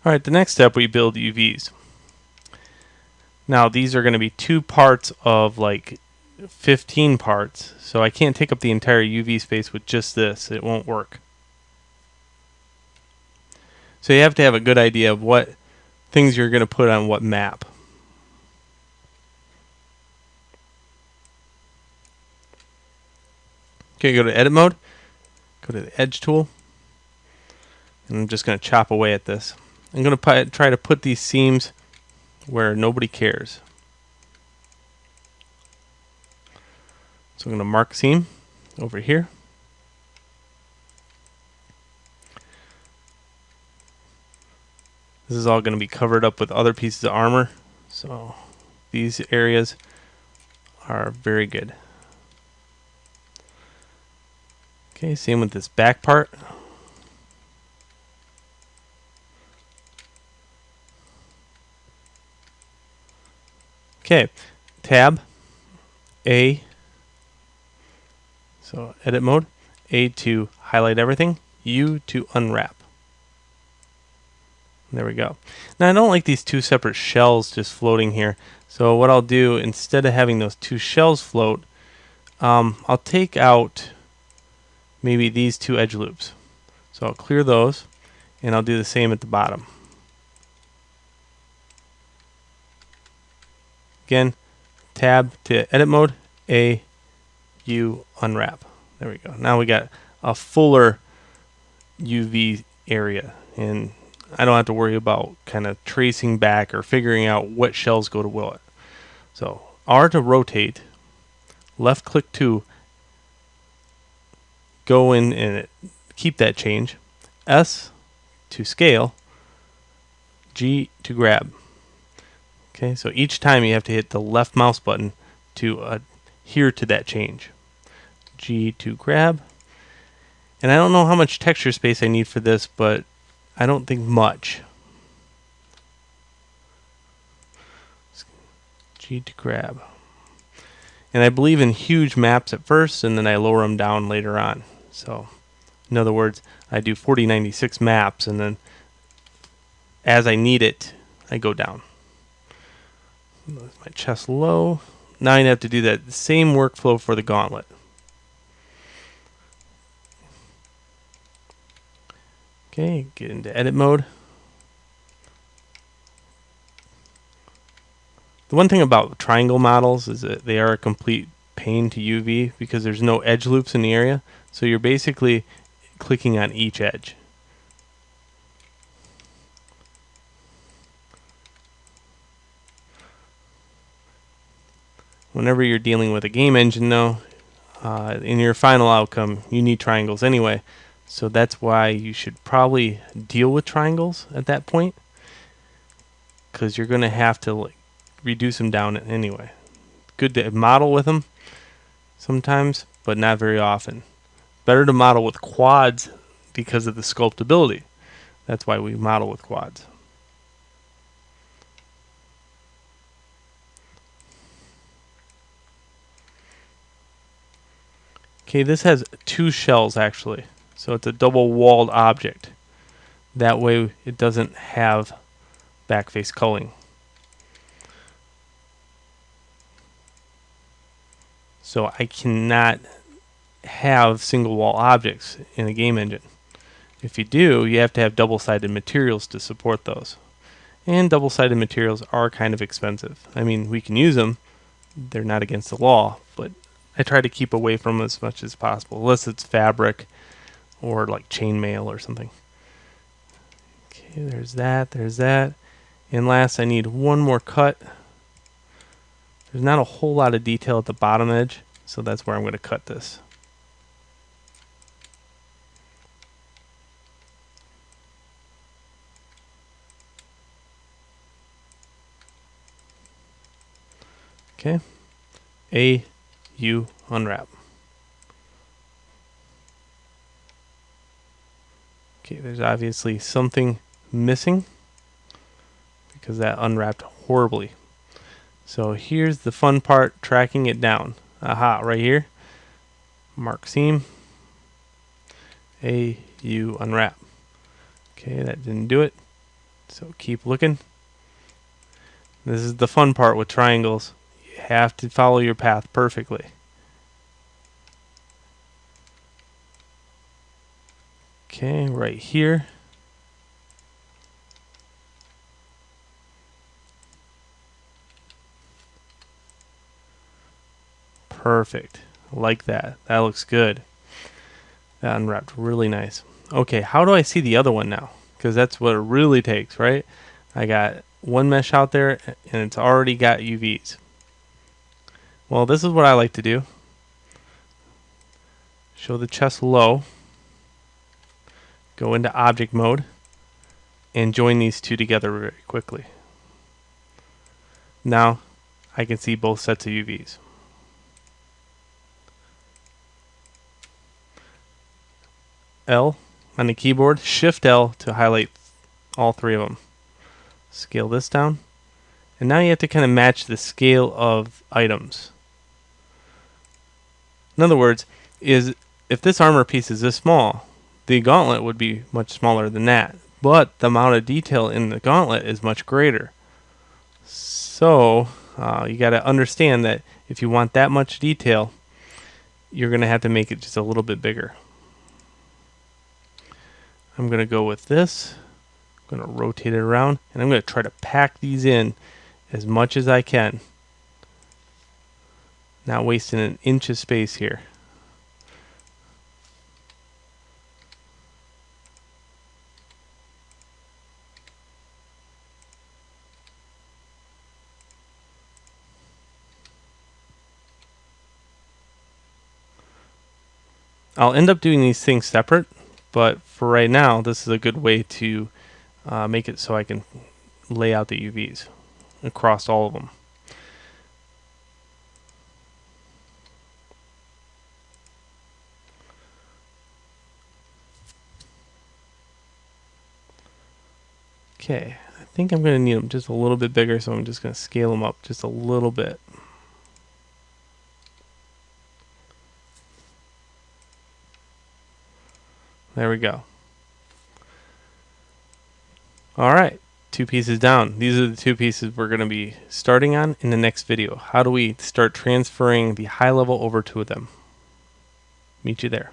Alright, the next step, we build UVs. Now these are going to be 2 parts of like 15 parts, so I can't take up the entire UV space with just this. It won't work. So you have to have a good idea of what things you're going to put on what map. Okay, go to edit mode, go to the edge tool, and I'm just going to chop away at this. I'm going to try to put these seams where nobody cares. So I'm going to mark seam over here. This is all going to be covered up with other pieces of armor, so these areas are very good. Okay, same with this back part. Okay, tab, A, so edit mode, A to highlight everything, U to unwrap. There we go. Now I don't like these 2 separate shells just floating here, so what I'll do, instead of having those 2 shells float, I'll take out maybe these 2 edge loops. So I'll clear those, and I'll do the same at the bottom. Again, tab to edit mode, A, U, unwrap. There we go. Now we got a fuller UV area, and I don't have to worry about kind of tracing back or figuring out what shells go to what. So R to rotate, left click to go in and keep that change, S to scale, G to grab. Okay, so each time you have to hit the left mouse button to adhere to that change. G to grab. And I don't know how much texture space I need for this, but I don't think much. G to grab. And I believe in huge maps at first, and then I lower them down later on. So, in other words, I do 4096 maps, and then as I need it, I go down. My chest low. Now I have to do that same workflow for the gauntlet. Okay, get into edit mode. The one thing about triangle models is that they are a complete pain to UV because there's no edge loops in the area, so you're basically clicking on each edge. Whenever you're dealing with a game engine, though, in your final outcome, you need triangles anyway. So that's why you should probably deal with triangles at that point, because you're going to have to reduce them down anyway. Good to model with them sometimes, but not very often. Better to model with quads because of the sculptability. That's why we model with quads. Okay, this has 2 shells actually, so it's a double-walled object. That way it doesn't have backface culling. So I cannot have single-wall objects in a game engine. If you do, you have to have double-sided materials to support those. And double-sided materials are kind of expensive. I mean, we can use them. They're not against the law, but I try to keep away from them as much as possible, unless it's fabric or like chainmail or something. Okay, there's that, there's that. And last, I need one more cut. There's not a whole lot of detail at the bottom edge, so that's where I'm going to cut this. Okay, A, U, unwrap. Okay, there's obviously something missing because that unwrapped horribly. So here's the fun part, tracking it down. Aha, right here. Mark seam. A, U, unwrap. Okay, that didn't do it. So keep looking. This is the fun part with triangles. You have to follow your path perfectly. Okay, right here. Perfect. Like that. That looks good. That unwrapped really nice. Okay, how do I see the other one now? Because that's what it really takes, right? I got one mesh out there and it's already got UVs. Well, this is what I like to do. Show the chest low. Go into object mode and join these two together very quickly. Now I can see both sets of UVs. L on the keyboard, Shift L to highlight all three of them. Scale this down. And now you have to kind of match the scale of items. In other words, if this armor piece is this small, the gauntlet would be much smaller than that. But the amount of detail in the gauntlet is much greater. So you got to understand that if you want that much detail, you're going to have to make it just a little bit bigger. I'm going to go with this. I'm going to rotate it around, and I'm going to try to pack these in as much as I can. Not wasting an inch of space here. I'll end up doing these things separate, but for right now, this is a good way to make it so I can lay out the UVs across all of them. Okay, I think I'm going to need them just a little bit bigger, so I'm just going to scale them up just a little bit. There we go. All right, 2 pieces down. These are the 2 pieces we're going to be starting on in the next video. How do we start transferring the high level over to them? Meet you there.